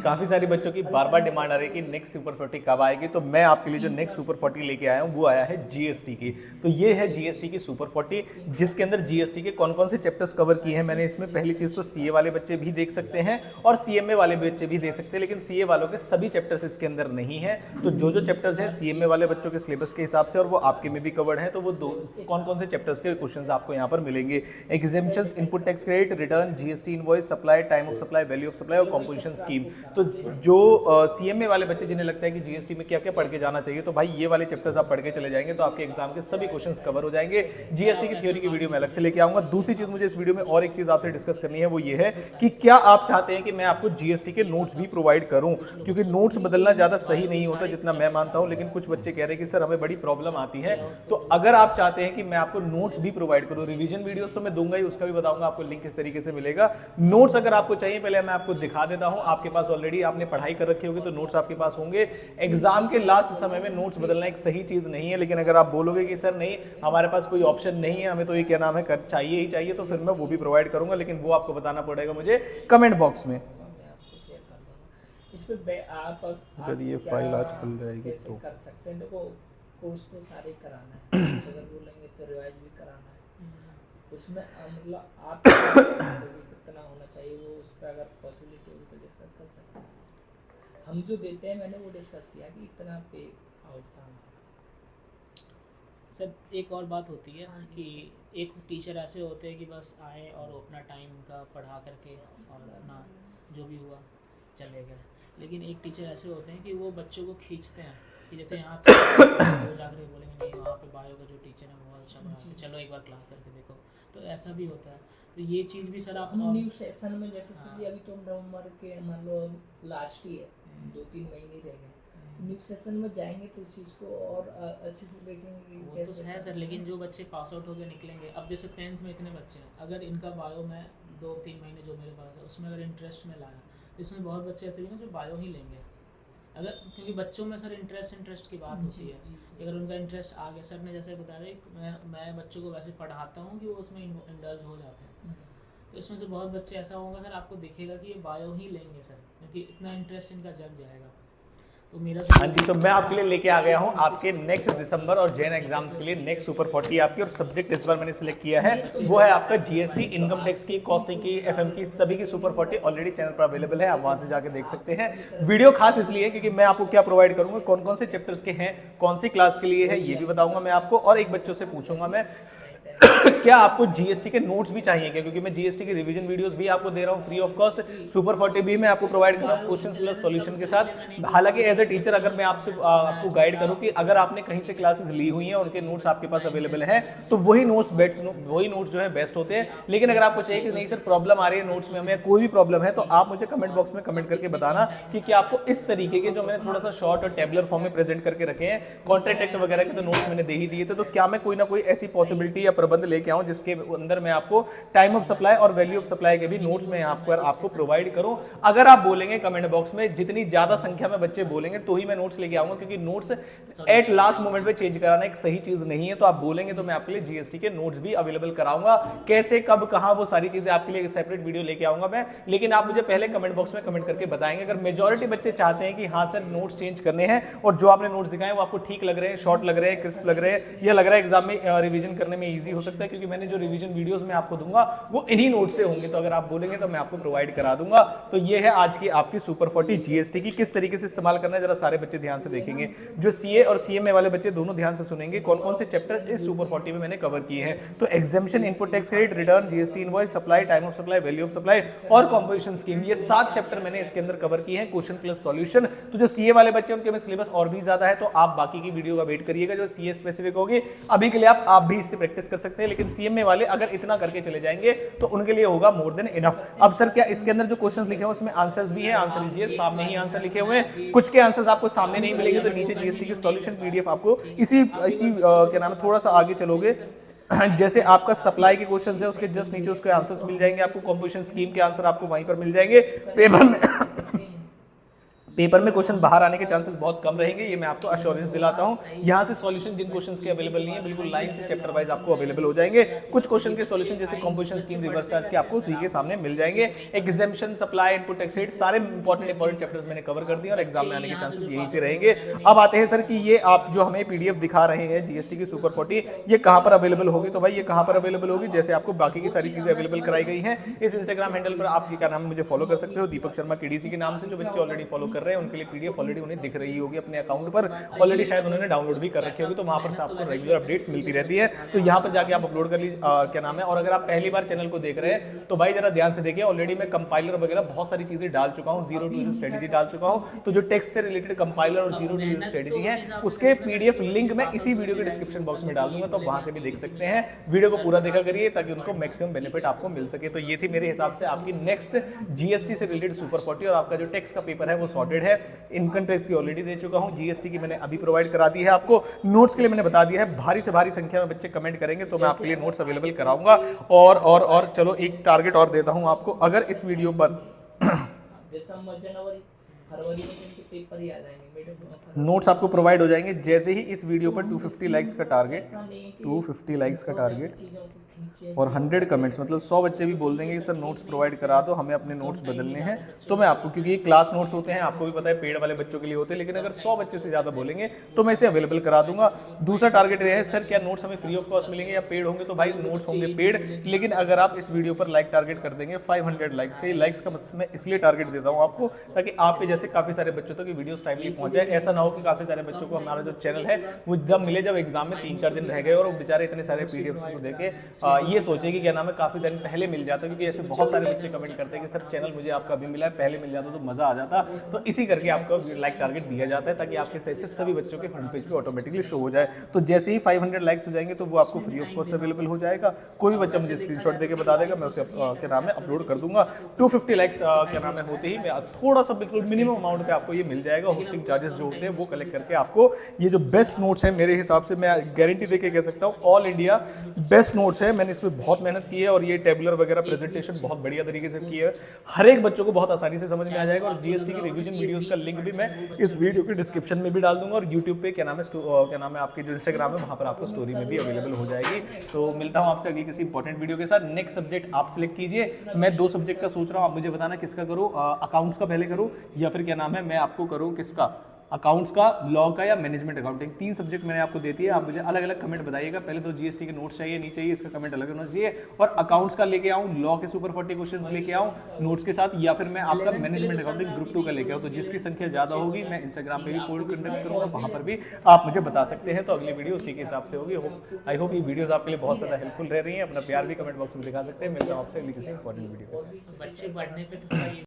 काफ़ी सारे बच्चों की बार बार डिमांड आ रही है कि नेक्स्ट सुपर 40 कब आएगी, तो मैं आपके लिए जो नेक्स्ट सुपर 40 लेके आया हूँ वो आया है जीएसटी की। तो ये है जीएसटी की सुपर 40, जिसके अंदर जीएसटी के कौन कौन से चैप्टर्स कवर किए हैं मैंने इसमें। पहली चीज़ तो सीए वाले बच्चे भी देख सकते हैं और सीएमए वाले बच्चे भी देख सकते हैं, लेकिन सीए वालों के सभी चैप्टर्स इसके अंदर नहीं है। तो जो चैप्टर्स हैं सीएमए वाले बच्चों के सिलेबस के हिसाब से और वो आपके में भी कवर्ड है, तो वो कौन कौन से चैप्टर्स के क्वेश्चंस आपको यहाँ पर मिलेंगे। एग्जामिशंस, input tax credit, return, GST invoice, supply, time of supply, value of supply और कंपोजिशन स्कीम। तो जो सीएमए वाले बच्चे जिन्हें लगता है कि जीएसटी में क्या क्या पढ़ के जाना चाहिए, तो भाई ये वाले चैप्टर्स आप पढ़ के चले जाएंगे तो आपके एग्जाम के सभी क्वेश्चंस कवर हो जाएंगे। जीएसटी की थ्योरी की वीडियो मैं अलग से लेके आऊंगा। दूसरी चीज मुझे इस वीडियो में और एक चीज आपसे डिस्कस करनी है, वो ये है कि क्या आप चाहते हैं कि मैं आपको जीएसटी के नोट्स भी प्रोवाइड करूं, क्योंकि नोट्स बदलना ज्यादा सही नहीं होता जितना मैं मानता हूं, लेकिन कुछ बच्चे कह रहे हैं कि सर हमें बड़ी प्रॉब्लम आती है। तो अगर आप चाहते हैं कि मैं आपको नोट्स भी प्रोवाइड करूं, रिवीजन वीडियोस तो मैं दूंगा ही, उसका भी बताऊंगा आपको लिंक किस तरीके से मिलेगा। नोट्स अगर आपको चाहिए, पहले मैं आपको दिखा देता हूं, आपके पास ऑलरेडी आपने पढ़ाई कर रखी होगी तो नोट्स आपके पास होंगे। एग्जाम के लास्ट समय में नोट्स बदलना एक सही चीज नहीं है, लेकिन अगर आप बोलोगे कि सर नहीं हमारे पास कोई ऑप्शन नहीं है, हमें तो ये क्या नाम है चाहिए ही चाहिए, तो फिर मैं वो भी प्रोवाइड करूंगा, लेकिन वो आपको बताना पड़ेगा मुझे कमेंट बॉक्स में। इस पे आप अगर ये फाइल आज खुल जाएगी तो कर सकते हैं। देखो कोर्स तो सारे कराना है, अगर बोलेंगे तो रिवाइज भी कराना है, उसमें मतलब आप कितना होना चाहिए वो उस पर अगर पॉसिबिलिटी होगी तो डिस्कस कर सकते हैं। हम जो देते हैं मैंने वो डिस्कस किया कि इतना पे आउट था। सर एक और बात होती है कि एक टीचर ऐसे होते हैं कि बस आए और अपना टाइम का पढ़ा करके और अपना जो भी हुआ चले गए, लेकिन एक टीचर ऐसे होते हैं कि वो बच्चों को खींचते हैं कि जैसे यहाँ जाकर बोलेंगे नहीं वहाँ पे बायो का जो टीचर है बहुत अच्छा पढ़ाते हैं, चलो एक बार क्लास करके देखो, तो ऐसा भी होता है। तो ये चीज़ भी सर आप न्यू सेशन में जैसे सर अभी तो नवंबर के मान लो लास्ट ही है, 2-3 महीने रह गए, न्यू सेशन में जाएंगे तो इस चीज़ को और अच्छे से देखेंगे कि वो तो है सर, लेकिन जो बच्चे पास आउट होकर निकलेंगे, अब जैसे 10th में इतने बच्चे हैं, अगर इनका बायो में 2-3 महीने जो मेरे पास है उसमें अगर इंटरेस्ट में लाया, इसमें बहुत बच्चे ऐसे भी ना जो बायो ही लेंगे, अगर क्योंकि बच्चों में सर इंटरेस्ट की बात होती है। अगर उनका इंटरेस्ट आ गया, सर ने जैसे बताया मैं बच्चों को वैसे पढ़ाता हूँ कि वो उसमें इंडल्ज हो जाते हैं, तो इसमें से बहुत बच्चे ऐसा होगा सर आपको दिखेगा कि ये बायो ही लेंगे सर, क्योंकि इतना इंटरेस्ट इनका जग जाएगा। तो मेरा हाँ जी, तो मैं आपके लिए लेके आ गया हूँ आपके नेक्स्ट दिसंबर और जैन एग्जाम्स के लिए नेक्स्ट सुपर 40 आपकी, और सब्जेक्ट इस बार मैंने सिलेक्ट किया है वो है आपका जीएसटी, इनकम टैक्स की, कॉस्टिंग की, एफएम की, सभी की सुपर 40 ऑलरेडी चैनल पर अवेलेबल है, आप वहां से जाके देख सकते हैं। वीडियो खास इसलिए क्योंकि मैं आपको क्या प्रोवाइड करूंगा, कौन कौन से चैप्टर्स के हैं, कौन सी क्लास के लिए है, ये भी बताऊंगा मैं आपको, और एक बच्चों से पूछूंगा मैं क्या आपको जीएसटी के नोट्स भी चाहिए क्या, क्योंकि मैं जीएसटी की रिवीजन वीडियोस भी आपको दे रहा हूं फ्री ऑफ कॉस्ट, सुपर 40 भी मैं आपको प्रोवाइड कर रहा हूं क्वेश्चन प्लस सॉल्यूशन के साथ। हालांकि एज अ टीचर अगर मैं आपको गाइड करूं कि अगर आपने कहीं से क्लासेस ली हुई हैं और उनके नोट्स आपके पास अवेलेबल हैं तो वही नोट्स जो है बेस्ट होते हैं। लेकिन अगर आपको चाहिए कि नहीं सर प्रॉब्लम आ रही है नोट्स में, हमें कोई भी प्रॉब्लम है, तो आप मुझे कमेंट बॉक्स में कमेंट करके बताना कि क्या आपको इस तरीके के जो मैंने थोड़ा सा शॉर्ट और टेबलर फॉर्म में प्रेजेंट करके रखे हैं, कॉन्ट्रैक्ट एक्ट वगैरह के तो नोट्स मैंने दे ही दिए थे, तो क्या मैं कोई ना कोई ऐसी पॉसिबिलिटी या प्रबंध लेके आऊं जिसके अंदर मैं आपको टाइम ऑफ सप्लाई और वैल्यू ऑफ सप्लाई के भी नोट्स में यहाँ पर आपको प्रोवाइड करूं। अगर आप बोलेंगे कमेंट बॉक्स में, जितनी ज्यादा संख्या में बच्चे बोलेंगे तो ही मैं नोट्स लेके आऊंगा, क्योंकि नोट्स एट लास्ट मोमेंट पे चेंज कराना एक सही चीज नहीं है। तो आप बोलेंगे तो मैं आपके लिए जीएसटी के नोट्स भी अवेलेबल कराऊंगा, कैसे कब कहां वो सारी चीजें आपके लिए सेपरेट वीडियो लेके आऊंगा मैं। लेकिन आप मुझे पहले कमेंट बॉक्स में कमेंट करके बताएंगे अगर मेजॉरिटी बच्चे चाहते हैं कि हाँ सर नोट्स चेंज करने हैं और जो आपने नोट्स दिखाए वो आपको ठीक लग रहे हैं, शॉर्ट लग रहे हैं, क्रिस्प लग रहे हैं, या लग रहा है एग्जाम में रिवीजन करने में ईजी हो सकता है, क्योंकि मैंने जो रिवीजन वीडियोस में आपको दूंगा वो इन्हीं नोट से होंगे, तो अगर आप बोलेंगे तो मैं आपको प्रोवाइड करा दूंगा। तो ये है आज की आपकी सुपर 40 जीएसटी की, किस तरीके से इस्तेमाल करना है जरा सारे बच्चे ध्यान से देखेंगे, जो सीए और सीएमए वाले बच्चे दोनों ध्यान से सुनेंगे कौन कौन से चैप्टर इस सुपर 40 में मैंने कवर किए हैं। तो exemption, input tax credit, return, GST invoice, supply, time of supply, value of supply और कंपोजिशन स्कीम, ये 7 चैप्टर मैंने इसके अंदर कवर किए हैं, क्वेश्चन प्लस सॉल्यूशन। तो जो सीए वाले बच्चे उनके में सिलेबस और भी ज्यादा है, तो आप बाकी की वीडियो का वेट करिएगा जो सीए स्पेसिफिक होगी। अभी के लिए आप भी इससे प्रैक्टिस कर सकते हैं, लेकिन सीएमए वाले अगर इतना करके चले जाएंगे तो उनके लिए होगा मोर देन इनफ। अब सर क्या इसके अंदर जो क्वेश्चंस लिखे हैं उसमें आंसर्स भी हैं, आंसर लीजिए, सामने ही आंसर लिखे हुए हैं, कुछ के आंसर्स आपको सामने नहीं मिलेंगे, तो नीचे जीएसटी की सॉल्यूशन पीडीएफ आपको इसी क्या नाम है, थोड़ा सा आगे चलोगे जैसे आपका सप्लाई के क्वेश्चंस है उसके जस्ट नीचे उसके आंसर्स मिल जाएंगे आपको, कंपोजिशन स्कीम के आंसर आपको वहीं पर मिल जाएंगे पेपर में पेपर में क्वेश्चन बाहर आने के चांसेस बहुत कम रहेंगे, ये मैं आपको अश्योरेंस दिलाता हूँ। यहाँ से सॉल्यूशन जिन क्वेश्चंस के अवेलेबल नहीं है बिल्कुल लाइन से चैप्टर वाइज आपको अवेलेबल हो जाएंगे। कुछ क्वेश्चन के सॉल्यूशन जैसे कंपोजिशन स्कीम, रिवर्स चार्ज के आपको उसी के सामने मिल जाएंगे। Exemption, supply, input tax rate, सारे इंपॉर्टेंट चैप्टर्स मैंने कवर कर दिए और एग्जाम में आने के चांसेस यही से रहेंगे। अब आते हैं सर कि ये आप जो हमें पीडीएफ दिखा रहे हैं जीएसटी की सुपर 40, ये कहाँ पर अवेलेबल होगी? तो भाई ये कहाँ पर अवेलेबल होगी, जैसे आपको बाकी की सारी चीजें अवेलेबल कराई गई हैं इस इंस्टाग्राम हैंडल पर आप क्या नाम है मुझे फॉलो कर सकते हो, दीपक शर्मा केडीसी के नाम से। जो बच्चे ऑलरेडी फॉलो कर रहे हैं उनके लिए पीडीएफ ऑलरेडी उन्हें दिख रही होगी अपने अकाउंट पर, ऑलरेडी शायद उन्होंने डाउनलोड भी कर रखी होगी, तो वहां पर से आपको रेगुलर अपडेट्स मिलती रहती है। तो यहाँ पर जाके आप अपलोड कर लीजिए क्या नाम है। और अगर आप पहली बार चैनल को देख रहे हैं तो भाई जरा ध्यान से देखिए, ऑलरेडी मैं कंपाइलर वगैरह बहुत सारी चीजें डाल चुका हूँ, जीरो टू स्ट्रेटेजी डाल चुका हूँ। तो जो टेक्स्ट से रिलेटेड कंपाइलर और जीरो टू स्ट्रेटेजी है उसके पीडीएफ लिंक मैं इसी वीडियो के डिस्क्रिप्शन बॉक्स में डाल दूंगा, तो वहां से भी देख सकते हैं। वीडियो को पूरा देखा करिए ताकि उनको मैक्सिमम बेनिफिट आपको मिल सके। तो ये थी मेरे हिसाब से आपकी नेक्स्ट जीएसटी से रिलेटेड सुपर 40 और आपका जो टेक्स्ट का पेपर है वो सॉर्टेड है। इनकम टैक्स की ऑलरेडी दे चुका हूं, जीएसटी की मैंने अभी प्रोवाइड करा दी है आपको। नोट्स के लिए मैंने बता दिया है, भारी से भारी संख्या में बच्चे कमेंट करेंगे तो मैं आपके लिए नोट्स अवेलेबल कराऊंगा। और चलो एक टारगेट और देता हूं आपको, अगर इस वीडियो पर दिसंबर, जनवरी, फरवरी में इनके पेपर ही आ जाएंगे, नोट्स आपको प्रोवाइड हो जाएंगे जैसे ही इस वीडियो पर 250 लाइक्स का टारगेट, 250 लाइक्स का टारगेट और 100 कमेंट्स, मतलब 100 बच्चे भी बोल देंगे कि सर नोट्स प्रोवाइड करा दो, हमें अपने नोट्स बदलने हैं, तो मैं आपको, क्योंकि ये क्लास नोट्स होते हैं आपको भी पता है पेड वाले बच्चों के लिए होते हैं, लेकिन अगर 100 बच्चे से ज़्यादा बोलेंगे तो मैं इसे अवेलेबल करा दूंगा। दूसरा टारगेट ये है सर क्या नोट्स हमें फ्री ऑफ कॉस्ट मिलेंगे या पेड होंगे? तो भाई नोट्स होंगे पेड, लेकिन अगर आप इस वीडियो पर लाइक टारगेट कर देंगे 500 लाइक्स का, ये लाइक्स का मैं इसलिए टारगेट देता हूँ आपको ताकि आपके जैसे काफ़ी सारे बच्चों तक वीडियोस टाइमली पहुंच जाए। ऐसा ना हो कि काफ़ी सारे बच्चों को हमारा जो चैनल है वो जब मिले जब एग्जाम में 3-4 दिन रह गए और वो बेचारे इतने सारे पीडीएफ्स को देखे ये सोचे कि क्या नाम है काफ़ी दिन पहले मिल जाता, क्योंकि ऐसे बहुत सारे बच्चे कमेंट करते हैं कि सर चैनल मुझे आपका अभी मिला है, पहले मिल जाता तो मज़ा आ जाता। तो इसी करके आपको लाइक टारगेट दिया जाता है ताकि आपके सही से सभी बच्चों के होम पेज पे ऑटोमेटिकली शो हो जाए। तो जैसे ही 500 लाइक्स हो जाएंगे तो वो आपको फ्री ऑफ कॉस्ट अवेलेबल हो जाएगा। कोई भी बच्चा मुझे स्क्रीनशॉट देके बता देगा, मैं उसे क्या नाम है अपलोड कर दूंगा। 250 लाइक्स क्या नाम है होते ही मैं थोड़ा सा बिल्कुल मिनिमम अमाउंट पे आपको ये मिल जाएगा। होस्टिंग चार्जेस जो होते हैं वो कलेक्ट करके आपको ये जो बेस्ट नोट्स है मेरे हिसाब से मैं गारंटी देके कह सकता हूँ ऑल इंडिया बेस्ट नोट्स है। मैंने इसमें बहुत मेहनत की है और ये टेबुलर वगैरह प्रेजेंटेशन बहुत बढ़िया तरीके से की है, हर एक बच्चों को बहुत आसानी से समझ में आ जाएगा। और जीएसटी की रिवीजन वीडियोस का लिंक भी मैं इस वीडियो के डिस्क्रिप्शन में भी डाल दूंगा और यूट्यूब पे क्या नाम है आपकी जो इंस्टाग्राम है वहाँ पर आपको स्टोरी में भी अवेलेबल हो जाएगी। तो मिलता हूँ आपसे अगली किसी इंपॉर्टेंट वीडियो के साथ। नेक्स्ट सब्जेक्ट आप सिलेक्ट कीजिए, मैं 2 सब्जेक्ट का सोच रहा हूँ, आप मुझे बताना किसका करूँ, अकाउंट्स का पहले करूँ या फिर क्या नाम है मैं आपको करूँ किसका, अकाउंट्स का, लॉ का या मैनेजमेंट अकाउंटिंग। 3 सब्जेक्ट मैंने आपको देती है, आप मुझे अलग अलग कमेंट बताइएगा। पहले तो जीएसटी के नोट्स चाहिए नहीं चाहिए इसका कमेंट अलग होना चाहिए, और अकाउंट्स का लेके आऊँ, लॉ के सुपर 40 क्वेश्चंस लेके आऊँ नोट्स के साथ, या फिर मैं आपका मैनेजमेंट अकाउंटिंग ग्रुप 2 का लेके आऊँ। तो जिसकी संख्या ज़्यादा होगी मैं इंस्टाग्राम पे भी पोल कंडक्ट करूँगा, वहाँ पर भी आप मुझे बता सकते हैं। तो अगली वीडियो उसी के हिसाब से होगी। आई होप ये वीडियोस आपके लिए बहुत ज़्यादा हेल्पफुल रह रही हैं। अपना प्यार भी कमेंट बॉक्स में दिखा सकते हैं। मिलता हूँ आपसे अगली किसी इंपॉर्टेंट वीडियो के साथ। बच्चे पढ़ने पे